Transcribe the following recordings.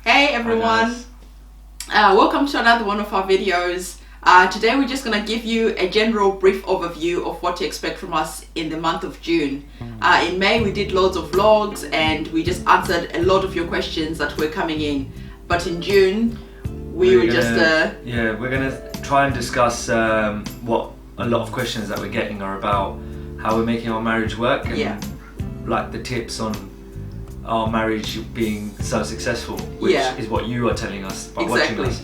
Hey everyone, welcome to another one of our videos. Today we're just going to give you a general brief overview of what to expect from us in the month of June. In May we did loads of vlogs and we just answered a lot of your questions that were coming in. But in June we're gonna try and discuss what a lot of questions that we're getting are about, how we're making our marriage work, and like the tips on our marriage being so successful, which is what you are telling us by watching us.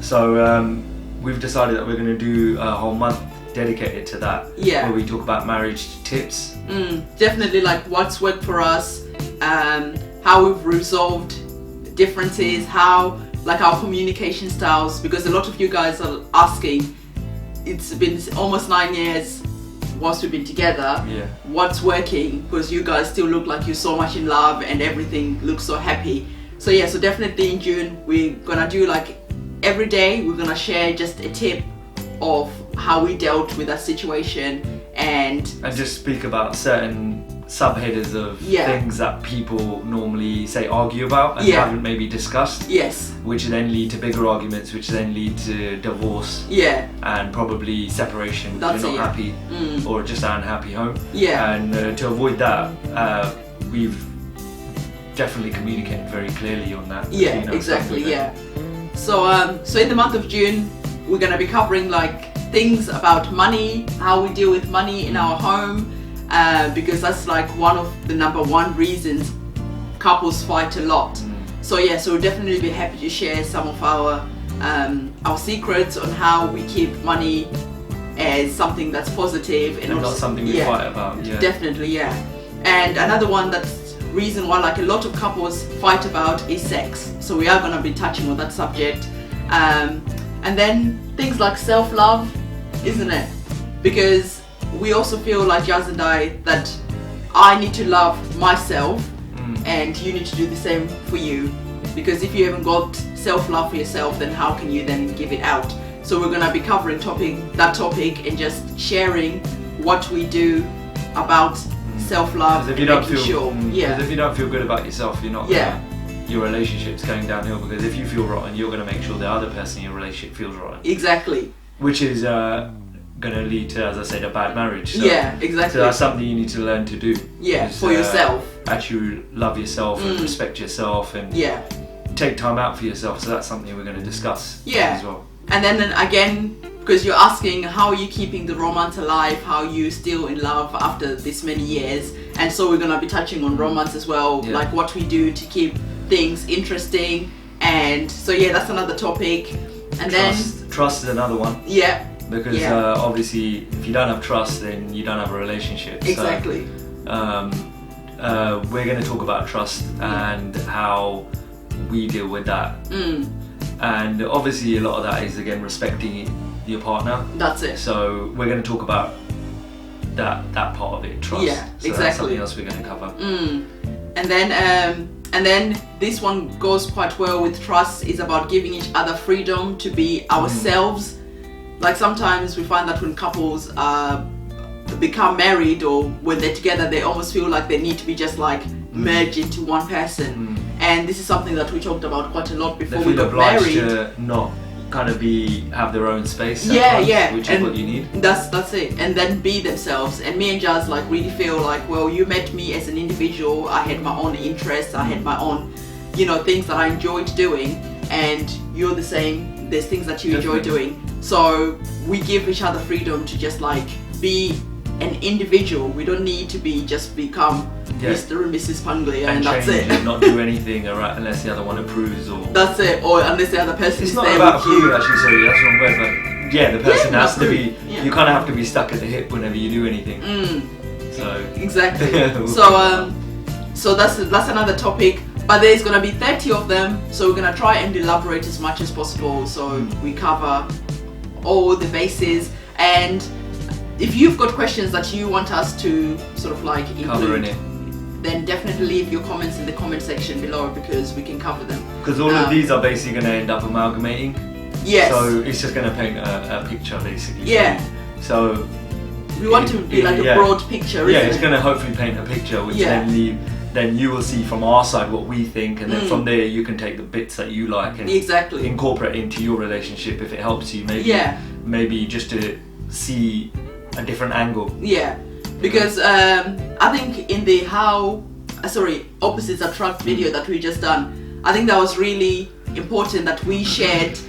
So we've decided that we're going to do a whole month dedicated to that, where we talk about marriage tips. Definitely, like what's worked for us, how we've resolved differences, how like our communication styles, because a lot of you guys are asking, it's been almost 9 years once we've been together, what's working, because you guys still look like you're so much in love and everything looks so happy. So so definitely in June we're gonna do, like, every day we're gonna share just a tip of how we dealt with that situation and just speak about certain subheaders of things that people normally say argue about and haven't maybe discussed, which then lead to bigger arguments, which then lead to divorce and probably separation if you're not happy or just an unhappy home. And to avoid that, we've definitely communicated very clearly on that. So in the month of June we're going to be covering like things about money, how we deal with money in our home, because that's like one of the number one reasons couples fight a lot. So we'll definitely be happy to share some of our secrets on how we keep money as something that's positive and not something we fight about. Definitely, And another one that's reason why like a lot of couples fight about is sex. So we are going to be touching on that subject, and then things like self-love, isn't it? Because we also feel like Jazz and I that I need to love myself and you need to do the same for you, because if you haven't got self-love for yourself, then how can you then give it out? So we're going to be covering that topic and just sharing what we do about self-love. Because if you don't feel good about yourself, you're not your relationship's going downhill, because if you feel rotten, you're going to make sure the other person in your relationship feels rotten. Exactly. Which is going to lead to, as I said, a bad marriage. So, exactly. So that's something you need to learn to do. For yourself. Actually love yourself and respect yourself and take time out for yourself. So that's something we're going to discuss as well. And then again, because you're asking how are you keeping the romance alive, how are you still in love after this many years, and so we're going to be touching on romance as well, like what we do to keep things interesting. And so that's another topic. And trust is another one. Because obviously if you don't have trust, then you don't have a relationship. Exactly. So, we're going to talk about trust and how we deal with that. And obviously a lot of that is, again, respecting your partner. That's it. So we're going to talk about that part of it, trust. That's something else we're going to cover. And then this one goes quite well with trust, is about giving each other freedom to be ourselves. Like sometimes we find that when couples become married or when they're together, they almost feel like they need to be just like merged into one person. And this is something that we talked about quite a lot before we got married. They feel obliged to not kind of have their own space. Which is what you need. That's it. And then be themselves. And me and Jazz like really feel like, well, you met me as an individual. I had my own interests. I had my own, things that I enjoyed doing. And you're the same. There's things that you enjoy doing. So we give each other freedom to just like be an individual. We don't need to become Mr. and Mrs. Panglea and that's it. And not do anything unless the other one approves, or that's it, or unless the other person is there with you. It's not about approving, actually, sorry, that's the wrong word, but the person has to be, you kind of have to be stuck at the hip whenever you do anything. So exactly. So that's another topic, but there's gonna be 30 of them, so we're gonna try and elaborate as much as possible, so we cover all the bases. And if you've got questions that you want us to sort of like include, then definitely leave your comments in the comment section below, because we can cover them. Because all of these are basically going to end up amalgamating. So it's just going to paint a picture basically. So we want to be like a broad picture. It's going to hopefully paint a picture, which then then you will see from our side what we think, and then from there you can take the bits that you like and incorporate into your relationship if it helps you. Maybe just to see a different angle. Yeah, because I think in the opposites attract video that we just done, I think that was really important that we shared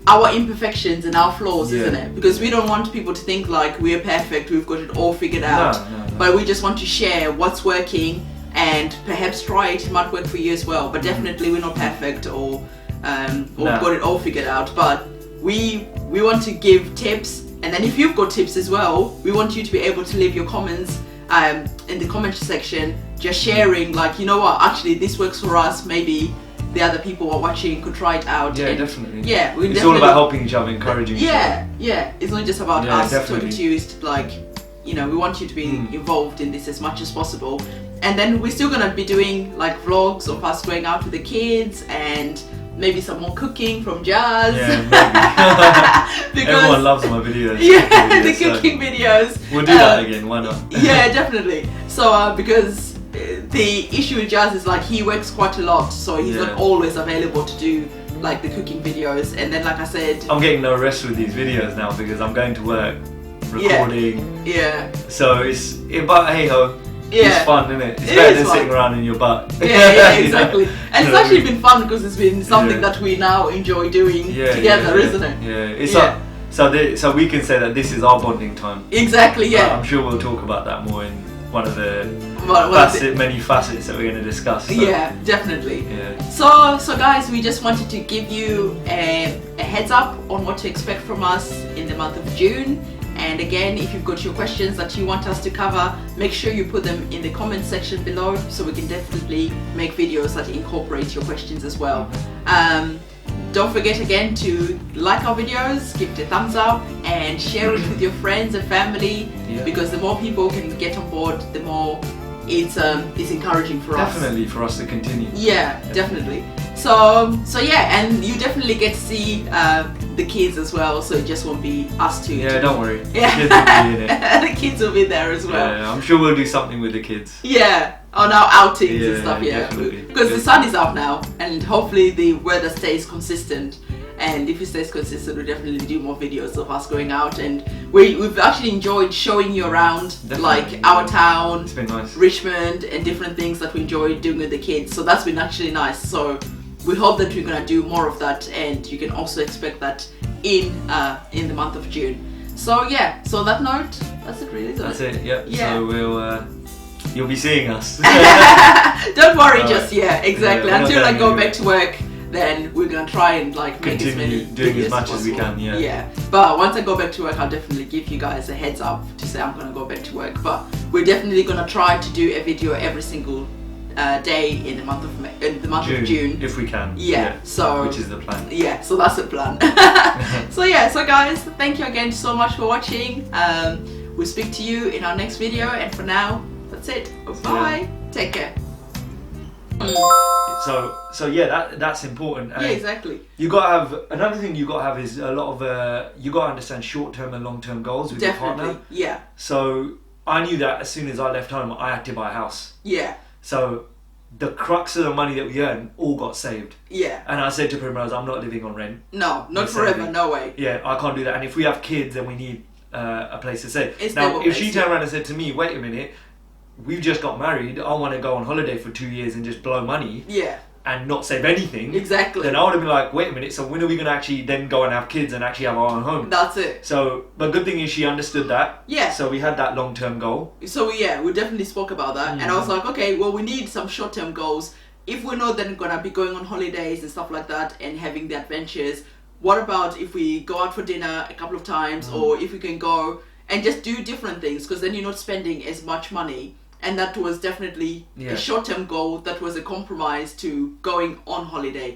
our imperfections and our flaws, isn't it? Because we don't want people to think like we're perfect, we've got it all figured out. No. But we just want to share what's working and perhaps try it might work for you as well. But definitely we're not perfect or got it all figured out. But we want to give tips, and then if you've got tips as well, we want you to be able to leave your comments in the comment section, just sharing like, you know what, actually this works for us, maybe the other people who are watching could try it out. Yeah, definitely. Yeah, it's all about helping each other, encouraging each other. Yeah, it's not just about us talking to you. It's like, you know, we want you to be involved in this as much as possible. And then we're still gonna be doing like vlogs of us going out with the kids and maybe some more cooking from Jazz. Yeah, maybe. Because everyone loves my videos. Yeah, the cooking videos. We'll do that again, why not? Yeah, definitely. So because the issue with Jazz is like he works quite a lot, so he's not always available to do like the cooking videos. And then like I said, I'm getting no rest with these videos now because I'm going to work, recording. Yeah. So but hey ho. It's fun, isn't it? It's better than sitting around in your butt. Yeah, exactly. And it's actually been fun because it's been something that we now enjoy doing together, isn't it? Yeah, it's so we can say that this is our bonding time. Exactly, yeah. I'm sure we'll talk about that more in one of the many facets that we're going to discuss. So. Yeah, definitely. Yeah. So guys, we just wanted to give you a heads up on what to expect from us in the month of June. And again, if you've got your questions that you want us to cover, make sure you put them in the comment section below so we can definitely make videos that incorporate your questions as well. Don't forget again to like our videos, give it a thumbs up and share it with your friends and family, because the more people can get on board, the more it's encouraging for us. Definitely for us to continue. Yeah, definitely. So yeah, and you definitely get to see the kids as well, so it just won't be us two. Yeah, don't worry. Yeah. The kids will be in it. The kids will be there as well. Yeah, I'm sure we'll do something with the kids. Yeah, on our outings and stuff, definitely. Because the sun is out now, and hopefully the weather stays consistent. And if it stays consistent, we'll definitely do more videos of us going out. And we've actually enjoyed showing you around, like our town, it's been nice. Richmond, and different things that we enjoy doing with the kids. So that's been actually nice. So we hope that we're gonna do more of that, and you can also expect that in the month of June. So yeah. So on that note, that's it really. That's it. Yep. Yeah. So you'll be seeing us. Don't worry just yet. Exactly. Until I go back to work. Then we're gonna try and like continue doing as much as we can. Yeah. But once I go back to work, I'll definitely give you guys a heads up to say I'm gonna go back to work. But we're definitely gonna try to do a video every single day in the month of June, if we can. Yeah. So which is the plan. Yeah. So that's the plan. So guys, thank you again so much for watching. We'll speak to you in our next video, and for now, that's it. Bye. Take care. So yeah, that's important. Yeah, exactly. You gotta have another thing. You gotta have is a lot of you gotta understand short-term and long-term goals with your partner. Yeah. So I knew that as soon as I left home, I had to buy a house. Yeah. So the crux of the money that we earned all got saved. Yeah. And I said to Primrose, I'm not living on rent. No, not forever. No way. Yeah, I can't do that. And if we have kids, then we need a place to stay. Now, if she turned around and said to me, "Wait a minute, we've just got married, I want to go on holiday for 2 years and just blow money and not save anything," exactly, then I would have been like, wait a minute, so when are we going to actually then go and have kids and actually have our own home? That's it. So, but good thing is she understood that. Yeah. So we had that long-term goal. So we definitely spoke about that. And I was like, okay, well, we need some short-term goals. If we're not then going to be going on holidays and stuff like that and having the adventures, what about if we go out for dinner a couple of times, or if we can go and just do different things, because then you're not spending as much money. And that was definitely a short-term goal that was a compromise to going on holiday.